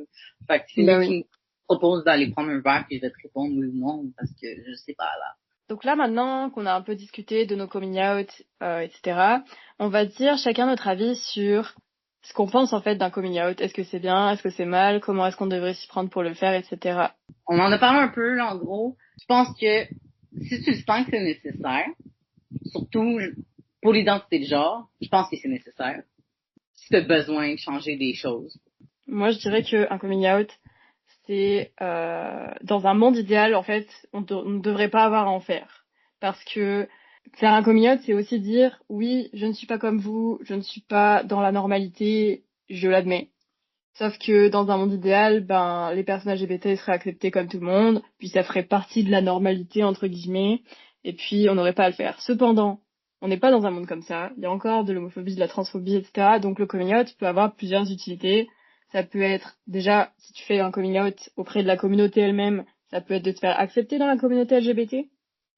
S1: Fait que c'est
S2: Bah
S1: lui
S2: oui.
S1: qui me propose d'aller prendre un verre, puis je vais te répondre oui ou non, parce que je sais pas là.
S2: Donc là, maintenant qu'on a un peu discuté de nos coming out, etc., on va dire chacun notre avis sur ce qu'on pense en fait d'un coming out. Est-ce que c'est bien? Est-ce que c'est mal? Comment est-ce qu'on devrait s'y prendre pour le faire, etc.
S1: On en a parlé un peu, là, en gros. Je pense que si tu sens que c'est nécessaire, surtout pour l'identité de genre, je pense que c'est nécessaire. Si tu as besoin de changer des choses.
S2: Moi, je dirais qu'un coming out, c'est dans un monde idéal, en fait, on ne devrait pas avoir à en faire. Parce que faire un coming out, c'est aussi dire, oui, je ne suis pas comme vous, je ne suis pas dans la normalité, je l'admets. Sauf que dans un monde idéal, ben, les personnes LGBT seraient acceptées comme tout le monde, puis ça ferait partie de la normalité, entre guillemets, et puis on n'aurait pas à le faire. Cependant, on n'est pas dans un monde comme ça. Il y a encore de l'homophobie, de la transphobie, etc. Donc le coming out peut avoir plusieurs utilités. Ça peut être, déjà, si tu fais un coming out auprès de la communauté elle-même, ça peut être de te faire accepter dans la communauté LGBT.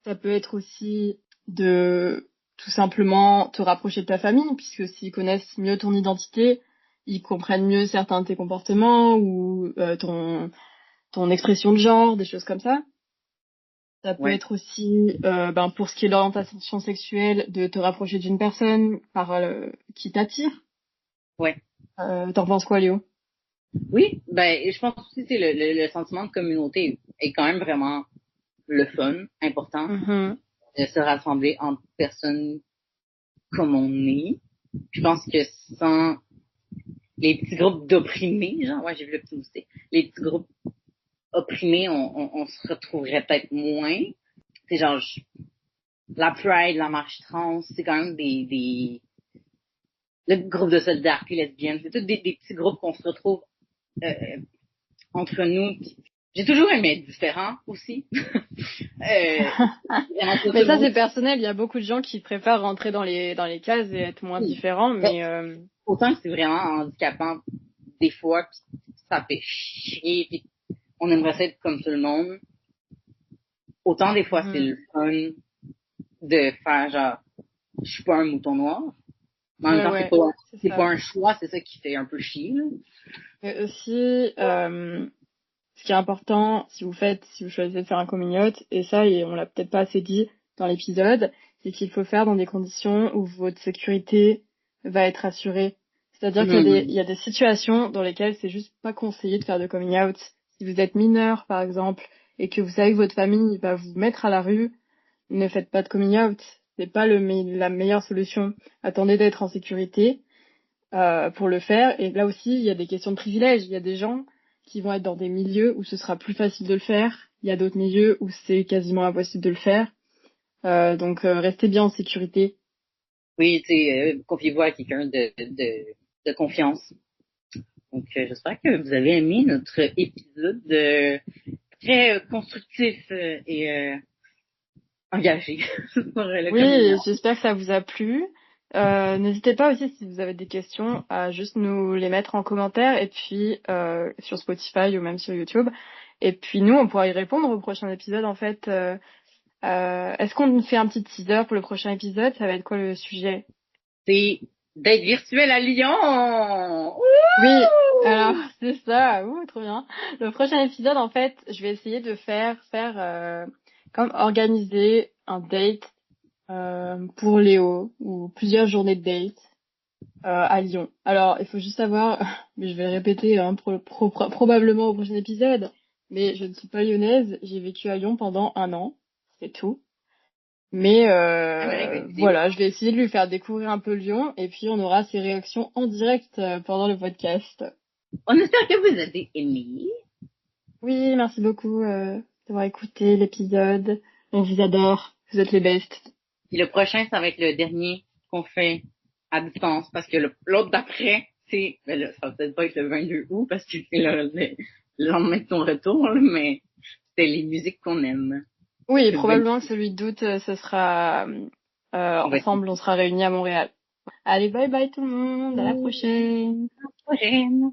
S2: Ça peut être aussi de tout simplement te rapprocher de ta famille, puisque s'ils connaissent mieux ton identité, ils comprennent mieux certains de tes comportements ou ton expression de genre, des choses comme ça. Ça peut
S1: Ouais.
S2: être aussi, ben, pour ce qui est de l'orientation sexuelle, de te rapprocher d'une personne qui t'attire.
S1: Ouais.
S2: T'en penses quoi, Léo?
S1: Oui, ben, je pense aussi que le sentiment de communauté est quand même vraiment le fun, important,
S2: Mhm.
S1: de se rassembler entre personnes comme on est. Je pense que sans les petits groupes d'opprimés, genre, ouais, j'ai vu le petit moustique, les petits groupes opprimés, on se retrouverait peut-être moins. C'est genre, la Pride, la marche trans, c'est quand même le groupe de solidarité lesbienne, c'est tous des petits groupes qu'on se retrouve euh, entre nous. J'ai toujours aimé être différent aussi. Vraiment pas tout
S2: Mais
S1: le
S2: ça,
S1: monde.
S2: c'est personnel. Il y a beaucoup de gens qui préfèrent rentrer dans les cases et être moins différents,
S1: Mais
S2: mais
S1: autant que c'est vraiment handicapant des fois, pis ça fait chier, puis on aimerait ça être comme tout le monde. Autant des fois c'est
S2: mhm.
S1: le fun de faire genre, je suis pas un mouton noir. Mais en même
S2: Ouais,
S1: temps,
S2: ouais, c'est
S1: c'est pas
S2: ça.
S1: un choix, c'est ça qui fait un peu chier, là.
S2: Mais aussi, ce qui est important, si vous choisissez de faire un coming out, et ça, et on l'a peut-être pas assez dit dans l'épisode, c'est qu'il faut faire dans des conditions où votre sécurité va être assurée. C'est-à-dire il y a des situations dans lesquelles c'est juste pas conseillé de faire de coming out. Si vous êtes mineur, par exemple, et que vous savez que votre famille va vous mettre à la rue, ne faites pas de coming out. C'est pas la meilleure solution. Attendez d'être en sécurité pour le faire. Et là aussi, il y a des questions de privilèges. Il y a des gens qui vont être dans des milieux où ce sera plus facile de le faire. Il y a d'autres milieux où c'est quasiment impossible de le faire. Donc, restez bien en sécurité.
S1: Oui, tu sais, confiez-vous à quelqu'un de confiance. Donc, j'espère que vous avez aimé notre épisode très constructif et engagé sur le coming
S2: Oui,
S1: out.
S2: j'espère que ça vous a plu. N'hésitez pas aussi si vous avez des questions à juste nous les mettre en commentaire et puis sur Spotify ou même sur YouTube. Et puis nous, on pourra y répondre au prochain épisode en fait. Est-ce qu'on fait un petit teaser pour le prochain épisode? Ça va être quoi le sujet?
S1: C'est d'être virtuel à Lyon!
S2: Oui,
S1: Ouh!
S2: alors c'est ça, ouh, trop bien. Le prochain épisode, en fait, je vais essayer de faire comme organiser un date pour Léo ou plusieurs journées de date à Lyon. Alors, il faut juste savoir, mais je vais le répéter hein, probablement au prochain épisode, mais je ne suis pas lyonnaise, j'ai vécu à Lyon pendant 1 an, c'est tout. Mais
S1: Ah, mais là, idée.
S2: voilà, je vais essayer de lui faire découvrir un peu Lyon et puis on aura ses réactions en direct pendant le podcast.
S1: On espère que vous avez aimé.
S2: Oui, merci beaucoup d'avoir écouté l'épisode. On vous adore, vous êtes les bestes.
S1: Puis le prochain, ça va être le dernier qu'on fait à distance parce que l'autre d'après, ben là, ça va peut-être pas être le 22 août parce que c'est le lendemain de ton retour, là, mais c'est les musiques qu'on aime.
S2: Oui, probablement que celui d'août, ce sera ensemble, on sera réunis à Montréal. Allez, bye bye tout le monde, à la prochaine.
S1: À la prochaine.